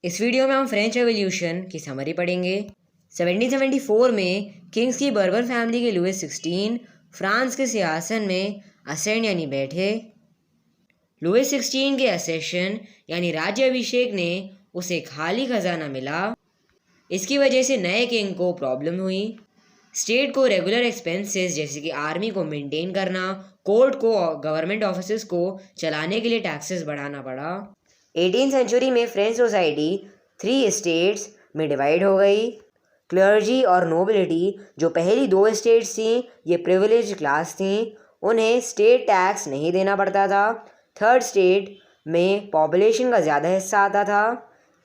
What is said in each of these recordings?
इस वीडियो में हम फ्रेंच रेवोल्यूशन की समरी पढ़ेंगे। 1774 में किंग्स की बर्बर फैमिली के लुइस 16 फ्रांस के सिंहासन में असेंड यानी बैठे। लुइस 16 के असेशन यानी राज्याभिषेक ने उसे खाली खजाना मिला। इसकी वजह से नए किंग को प्रॉब्लम हुई। स्टेट को रेगुलर एक्सपेंसेस जैसे कि आर्मी को मेंटेन करना, कोर्ट को और गवर्नमेंट ऑफिसेस को चलाने के लिए टैक्सेस बढ़ाना पड़ा। 18th सेंचुरी में फ्रेंच सोसाइटी 3 स्टेट्स में डिवाइड हो गई। क्लर्जी और नोबिलिटी जो पहली 2 स्टेट्स थीं, ये प्रिविलेज क्लास थीं, उन्हें स्टेट टैक्स नहीं देना पड़ता था। थर्ड स्टेट में पॉपुलेशन का ज़्यादा हिस्सा आता था।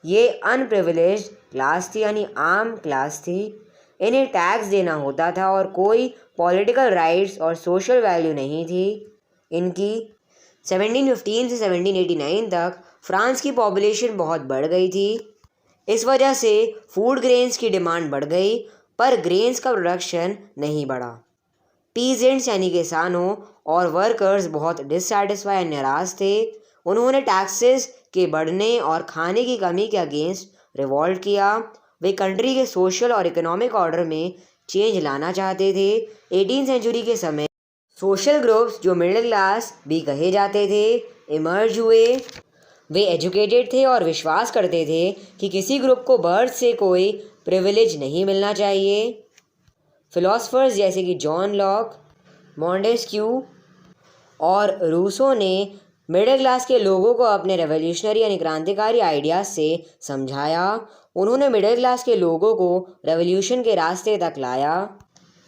ये अनप्रिविलेज क्लास थी यानी आम क्लास थी। इन्हें टैक्स देना होता था और कोई पॉलिटिकल राइट्स और सोशल वैल्यू नहीं थी इनकी। 1715 से 1789 तक फ्रांस की पॉपुलेशन बहुत बढ़ गई थी। इस वजह से फूड ग्रेन्स की डिमांड बढ़ गई, पर ग्रेन्स का प्रोडक्शन नहीं बढ़ा। पीजेंट्स यानी किसानों और वर्कर्स बहुत डिससेटिस्फाई और नाराज थे। उन्होंने टैक्सेस के बढ़ने और खाने की कमी के अगेंस्ट रिवॉल्ट किया। वे कंट्री के सोशल और इकोनॉमिक ऑर्डर में चेंज लाना चाहते थे। 18th सेंचुरी के समय सोशल ग्रुप्स जो मिडिल क्लास भी कहे जाते थे इमर्ज हुए। वे एजुकेटेड थे और विश्वास करते थे कि किसी ग्रुप को बर्थ से कोई प्रिविलेज नहीं मिलना चाहिए। फिलोसफर्स जैसे कि जॉन लॉक, मॉन्टेस्क्यू और रूसो ने मिडिल क्लास के लोगों को अपने रेवोल्यूशनरी यानी क्रांतिकारी आइडियाज से समझाया। उन्होंने मिडिल क्लास के लोगों को रेवोल्यूशन के रास्ते तक लाया।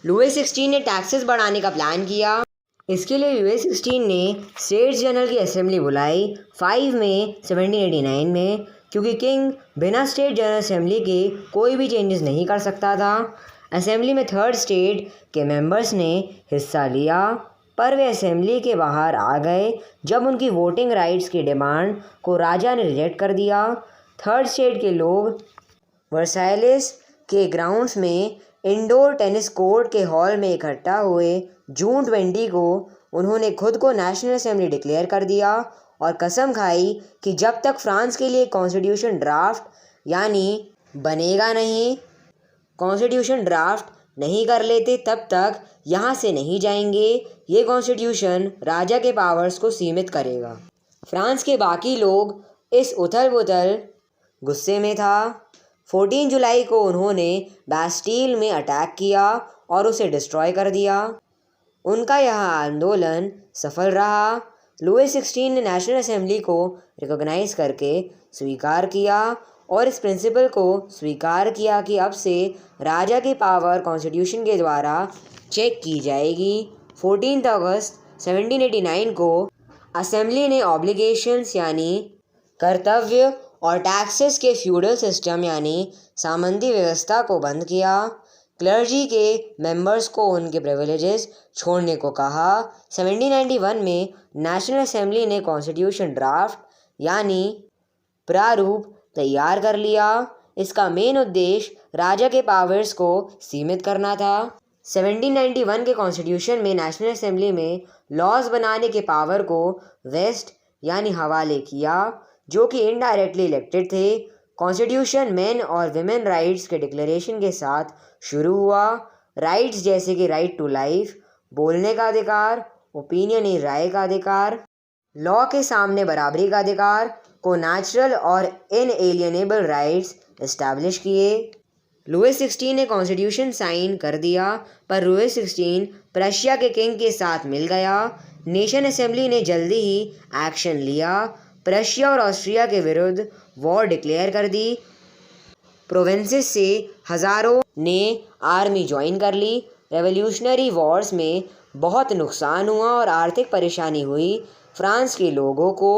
लुइस 16 ने टैक्सेस बढ़ाने का प्लान किया। इसके लिए लुइस 16 ने स्टेट्स जनरल की असेंबली बुलाई 5 मई 1789 में, क्योंकि किंग बिना स्टेट जनरल असेंबली के कोई भी चेंजेस नहीं कर सकता था। असेंबली में थर्ड स्टेट के मेंबर्स ने हिस्सा लिया, पर वे असेंबली के बाहर आ गए जब उनकी वोटिंग राइट्स की डिमांड को राजा ने रिजेक्ट कर दिया। थर्ड स्टेट के लोग वर्साइलेस के ग्राउंड्स में इंडोर टेनिस कोर्ट के हॉल में इकट्ठा हुए। जून 20 को उन्होंने खुद को नेशनल असेंबली डिक्लेयर कर दिया और कसम खाई कि जब तक फ्रांस के लिए कॉन्स्टिट्यूशन ड्राफ्ट यानी बनेगा नहीं, कॉन्स्टिट्यूशन ड्राफ्ट नहीं कर लेते तब तक यहाँ से नहीं जाएंगे। ये कॉन्स्टिट्यूशन राजा के पावर्स को सीमित करेगा। फ्रांस के बाकी लोग इस उथल पुथल गुस्से में था। 14 जुलाई को उन्होंने बास्टील में अटैक किया और उसे डिस्ट्रॉय कर दिया। उनका यह आंदोलन सफल रहा। लुइस 16 ने नेशनल असेंबली को रिकॉग्नाइज करके स्वीकार किया और इस प्रिंसिपल को स्वीकार किया कि अब से राजा की पावर कॉन्स्टिट्यूशन के द्वारा चेक की जाएगी। 14 अगस्त 1789 को असेंबली ने ऑब्लिगेशंस यानी कर्तव्य और टैक्सेस के फ्यूडल सिस्टम यानी सामंती व्यवस्था को बंद किया। क्लर्जी के मेंबर्स को उनके प्रिविलेजेस छोड़ने को कहा। 1791 में नेशनल असेंबली ने कॉन्स्टिट्यूशन ड्राफ्ट यानी प्रारूप तैयार कर लिया। इसका मेन उद्देश्य राजा के पावर्स को सीमित करना था। 1791 के कॉन्स्टिट्यूशन में नेशनल असेंबली में लॉज बनाने के पावर को वेस्ट यानी हवाले किया, जो कि इनडायरेक्टली इलेक्टेड थे। कॉन्स्टिट्यूशन मेन और विमेन राइट्स के डिक्लेरेशन के साथ शुरू हुआ। राइट्स जैसे कि राइट टू लाइफ, बोलने का अधिकार, ओपिनियन यानी राय का अधिकार, लॉ के सामने बराबरी का अधिकार को नेचुरल और इनएलियनेबल राइट्स इस्टेब्लिश किए। लुइस 16 ने कॉन्स्टिट्यूशन साइन कर दिया, पर लुइस 16 प्रशिया के किंग के साथ मिल गया। नेशन असेंबली ने जल्दी ही एक्शन लिया। प्रशिया और ऑस्ट्रिया के विरुद्ध वॉर डिक्लेयर कर दी। प्रोविंसेस से हज़ारों ने आर्मी ज्वाइन कर ली। रेवोल्यूशनरी वॉर्स में बहुत नुकसान हुआ और आर्थिक परेशानी हुई फ्रांस के लोगों को।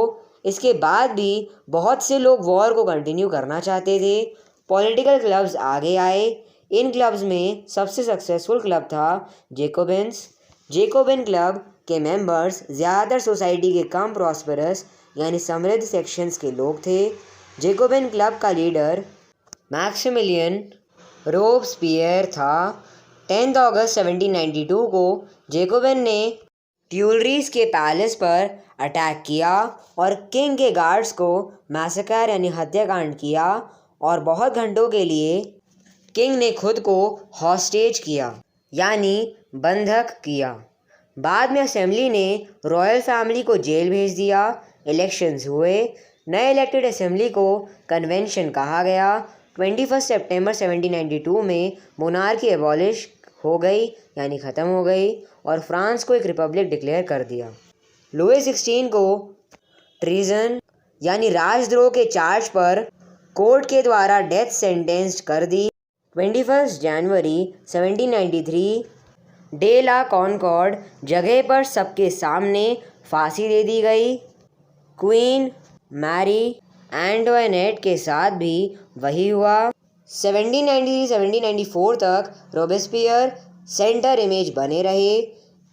इसके बाद भी बहुत से लोग वॉर को कंटिन्यू करना चाहते थे। पॉलिटिकल क्लब्स आगे आए। इन क्लब्स में सबसे सक्सेसफुल क्लब था जेकोबिन्स। जेकोबिन क्लब के मेंबर्स ज़्यादातर सोसाइटी के कम प्रॉस्परस यानी समृद्ध सेक्शंस के लोग थे। जेकोबिन क्लब का लीडर मैक्सिमिलियन रोब्सपियर था। 10 अगस्त 1792 को जेकोबिन ने ट्यूलरीज के पैलेस पर अटैक किया और किंग के गार्ड्स को मैसेकर यानी हत्याकांड किया और बहुत घंटों के लिए किंग ने खुद को हॉस्टेज किया यानी बंधक किया। बाद में असेंबली ने रॉयल फैमिली को जेल भेज दिया। इलेक्शंस हुए। नए इलेक्टेड असेंबली को कन्वेंशन कहा गया। 21 सितंबर 1792 में मोनार्की एबॉलिश हो गई यानी ख़त्म हो गई और फ्रांस को एक रिपब्लिक डिक्लेयर कर दिया। लुई 16 को ट्रीजन यानी राजद्रोह के चार्ज पर कोर्ट के द्वारा डेथ सेंटेंस्ड कर दी। 21 जनवरी 1793 डे ला कॉनकॉर्ड जगह पर सबके सामने फांसी दे दी गई। क्वीन मैरी एंटोइनेट के साथ भी वही हुआ। 1793-1794 तक रोबेस्पियर सेंटर इमेज बने रहे।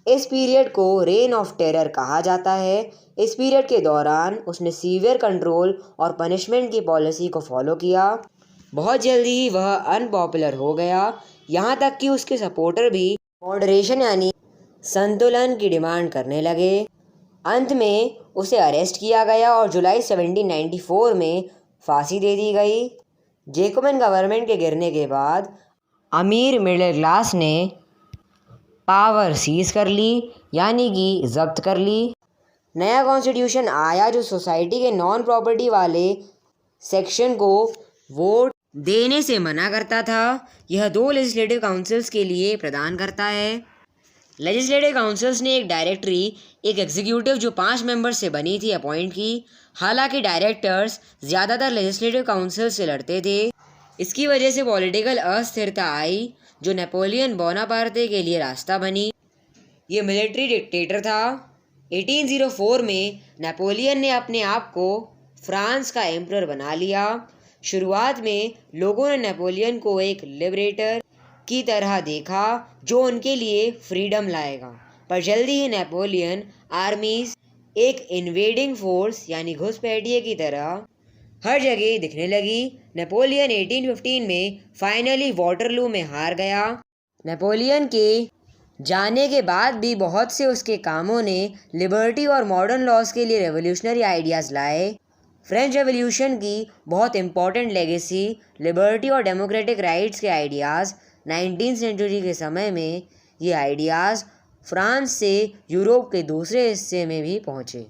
इस पीरियड को रेन ऑफ टेरर कहा जाता है। इस पीरियड के दौरान उसने सीवियर कंट्रोल और पनिशमेंट की पॉलिसी को फॉलो किया। बहुत जल्दी ही वह अनपॉपुलर हो गया, यहाँ तक कि उसके सपोर्टर भी मॉडरेशन यानी संतुलन की डिमांड करने लगे। अंत में उसे अरेस्ट किया गया और जुलाई 1794 में फांसी दे दी गई। जैकोबिन गवर्नमेंट के गिरने के बाद अमीर मिडिल क्लास ने पावर सीज कर ली यानी कि जब्त कर ली। नया कॉन्स्टिट्यूशन आया जो सोसाइटी के नॉन प्रॉपर्टी वाले सेक्शन को वोट देने से मना करता था। यह 2 लेजिस्लेटिव काउंसिल्स के लिए प्रदान करता है। लेजिस्लेटिव काउंसिल्स ने एक डायरेक्टरी एक एग्जीक्यूटिव जो 5 मेंबर्स से बनी थी अपॉइंट की। हालांकि डायरेक्टर्स ज़्यादातर लेजिस्लेटिव काउंसिल से लड़ते थे। इसकी वजह से पॉलिटिकल अस्थिरता आई जो नेपोलियन बोनापार्टे के लिए रास्ता बनी। ये मिलिट्री डिक्टेटर था। 1804 में नेपोलियन ने अपने आप को फ्रांस का एम्परर बना लिया। शुरुआत में लोगों ने नेपोलियन को एक लिबरेटर की तरह देखा जो उनके लिए फ्रीडम लाएगा, पर जल्दी ही नेपोलियन आर्मीज एक इन्वेडिंग फोर्स यानी घुसपैठिए की तरह हर जगह दिखने लगी। नेपोलियन 1815 में फाइनली वाटरलू में हार गया। नेपोलियन के जाने के बाद भी बहुत से उसके कामों ने लिबर्टी और मॉडर्न लॉज के लिए रेवोल्यूशनरी आइडियाज़ लाए। फ्रेंच रेवोल्यूशन की बहुत इंपॉर्टेंट लेगेसी लिबर्टी और डेमोक्रेटिक राइट्स के आइडियाज़ 19वीं सेंचुरी के समय में ये आइडियाज़ फ्रांस से यूरोप के दूसरे हिस्से में भी पहुँचे।